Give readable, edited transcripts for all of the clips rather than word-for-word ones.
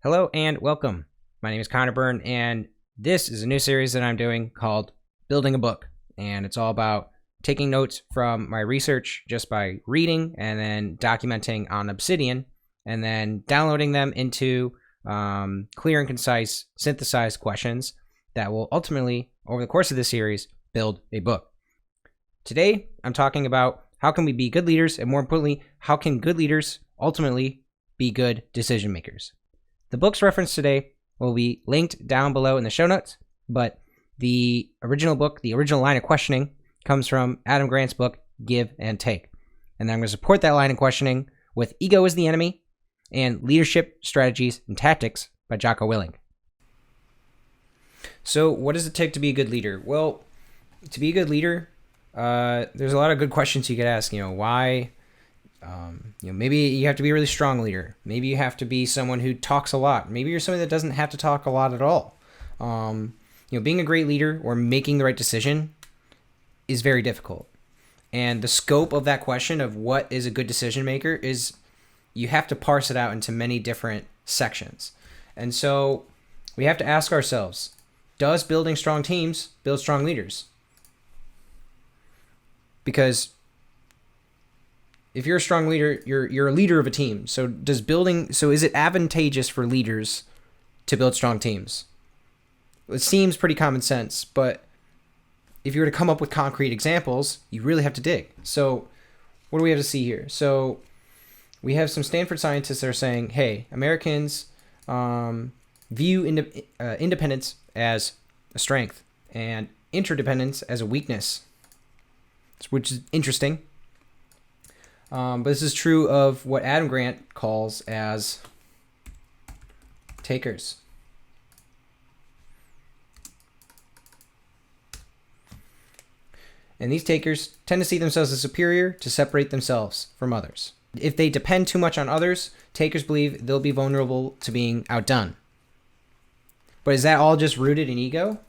Hello and welcome. My name is Connor Byrne, and this is a new series that I'm doing called Building a Book. And it's all about taking notes from my research just by reading and then documenting on Obsidian and then downloading them into clear and concise, synthesized questions that will ultimately, over the course of this series, build a book. Today, I'm talking about how can we be good leaders, and more importantly, how can good leaders ultimately be good decision makers. The books referenced today will be linked down below in the show notes, but the original book, the original line of questioning, comes from Adam Grant's book, Give and Take. And then I'm going to support that line of questioning with Ego is the Enemy and Leadership Strategies and Tactics by Jocko Willink. So what does it take to be a good leader? Well, to be a good leader, there's a lot of good questions you could ask. Why? Maybe you have to be a really strong leader. Maybe you have to be someone who talks a lot. Maybe you're somebody that doesn't have to talk a lot at all. Being a great leader or making the right decision is very difficult. And the scope of that question of what is a good decision maker is you have to parse it out into many different sections. And so we have to ask ourselves, does building strong teams build strong leaders? Because if you're a strong leader, you're a leader of a team. So is it advantageous for leaders to build strong teams? It seems pretty common sense, but if you were to come up with concrete examples, you really have to dig. So what do we have to see here? So we have some Stanford scientists that are saying, hey, Americans view independence as a strength and interdependence as a weakness, which is interesting. But this is true of what Adam Grant calls as takers. And these takers tend to see themselves as superior to separate themselves from others. If they depend too much on others, takers believe they'll be vulnerable to being outdone. But is that all just rooted in ego?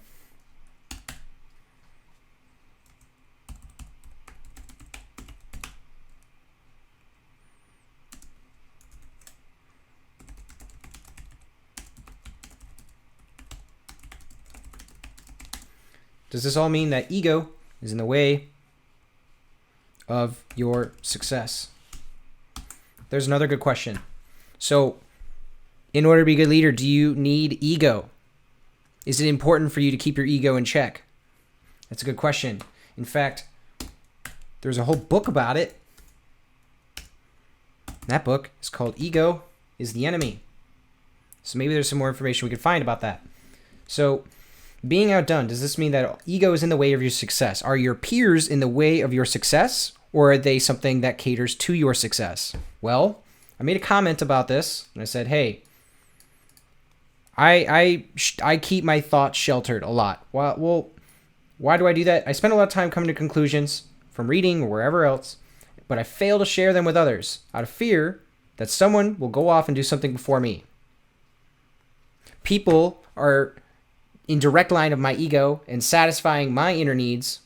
Does this all mean that ego is in the way of your success? There's another good question. So, in order to be a good leader, do you need ego? Is it important for you to keep your ego in check? That's a good question. In fact, there's a whole book about it. That book is called Ego is the Enemy. So maybe there's some more information we could find about that. So, being outdone, does this mean that ego is in the way of your success? Are your peers in the way of your success, or are they something that caters to your success? Well, I made a comment about this, and I said, hey, I keep my thoughts sheltered a lot. Well, why do I do that? I spend a lot of time coming to conclusions from reading or wherever else, but I fail to share them with others out of fear that someone will go off and do something before me. People are in direct line of my ego and satisfying my inner needs.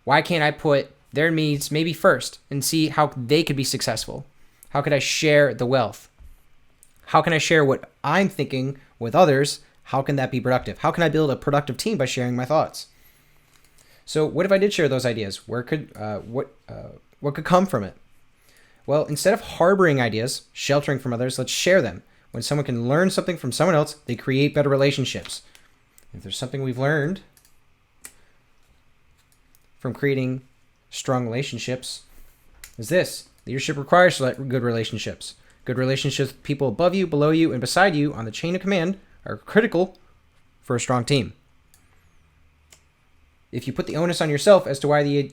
Why can't I put their needs maybe first and see how they could be successful? How could I share the wealth? How can I share what I'm thinking with others? How can that be productive? How can I build a productive team by sharing my thoughts? So what if I did share those ideas? What could come from it? Well, instead of harboring ideas, sheltering from others, let's share them. When someone can learn something from someone else, they create better relationships. If there's something we've learned from creating strong relationships, is this: leadership requires good relationships. Good relationships with people above you, below you, and beside you on the chain of command are critical for a strong team. If you put the onus on yourself as to why the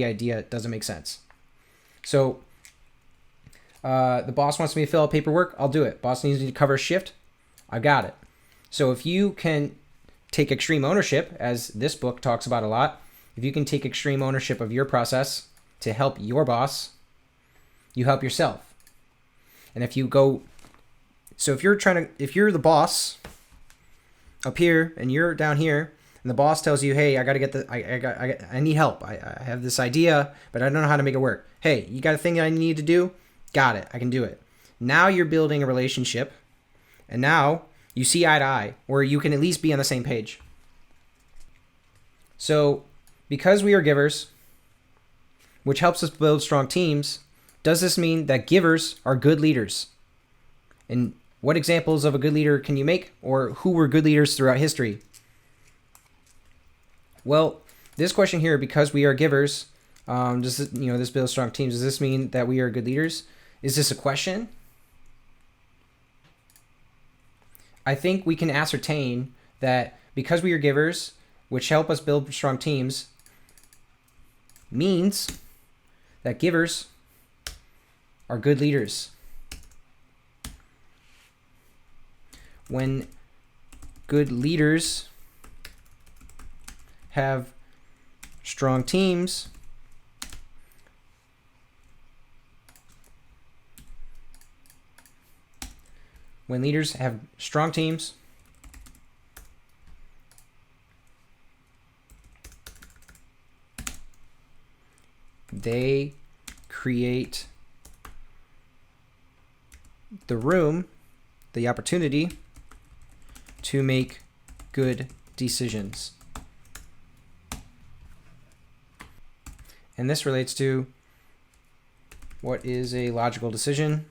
idea doesn't make sense. So, the boss wants me to fill out paperwork, I'll do it. Boss needs me to cover a shift, I got it. So if you can take extreme ownership, as this book talks about a lot, if you can take extreme ownership of your process to help your boss, you help yourself. And if you're the boss up here and you're down here, and the boss tells you, hey, I need help. I have this idea, but I don't know how to make it work. Hey, you got a thing that I need to do? Got it. I can do it. Now you're building a relationship, and now you see eye to eye, or you can at least be on the same page. So because we are givers, which helps us build strong teams, does this mean that givers are good leaders? And what examples of a good leader can you make, or who were good leaders throughout history? Well, this question here, because we are givers, does this build strong teams? Does this mean that we are good leaders? Is this a question? I think we can ascertain that because we are givers, which help us build strong teams, means that givers are good leaders. When good leaders have strong teams, they create the opportunity to make good decisions. And this relates to what is a logical decision.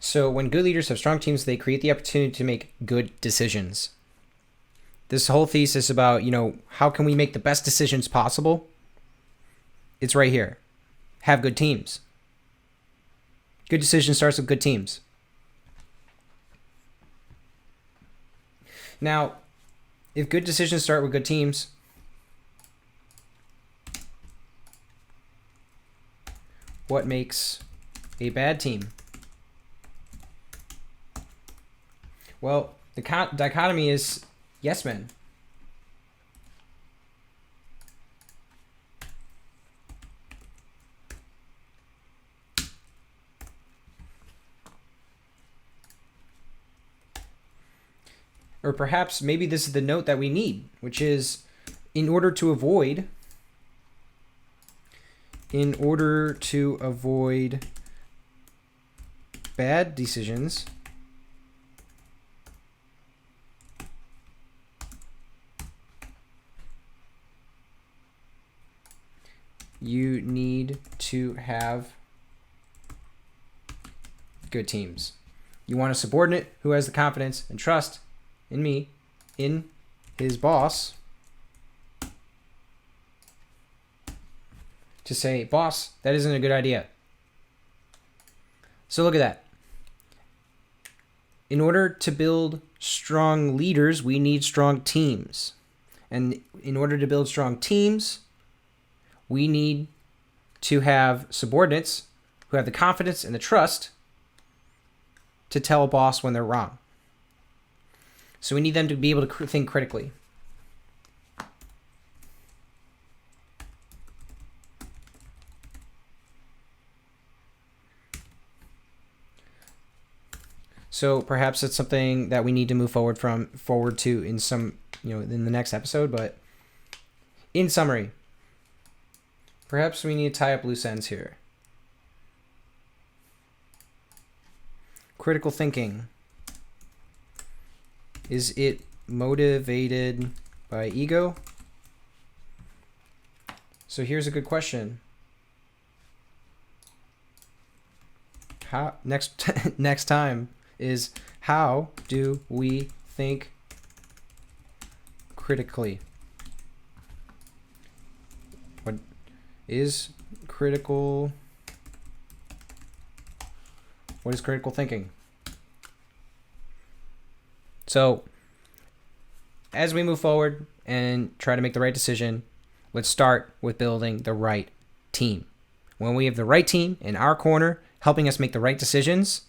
So when good leaders have strong teams, they create the opportunity to make good decisions. This whole thesis about, how can we make the best decisions possible? It's right here. Have good teams. Good decision starts with good teams. Now, if good decisions start with good teams, what makes a bad team? Well, the dichotomy is yes men. Or perhaps maybe this is the note that we need, which is in order to avoid bad decisions, you need to have good teams. You want a subordinate who has the confidence and trust in his boss, to say, boss, that isn't a good idea. So look at that. In order to build strong leaders, we need strong teams. And in order to build strong teams, we need to have subordinates who have the confidence and the trust to tell a boss when they're wrong. So we need them to be able to think critically. So perhaps it's something that we need to move forward to in some, in the next episode. But in summary, perhaps we need to tie up loose ends here. Critical thinking. Is it motivated by ego? So here's a good question. Next time is, how do we think critically? What is critical thinking? So as we move forward and try to make the right decision, let's start with building the right team. When we have the right team in our corner helping us make the right decisions,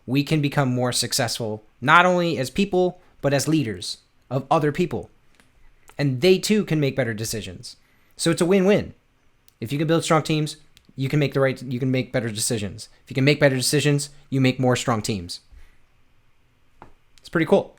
we can become more successful, not only as people, but as leaders of other people. And they too can make better decisions. So it's a win-win. If you can build strong teams, you can make better decisions. If you can make better decisions, you make more strong teams. It's pretty cool.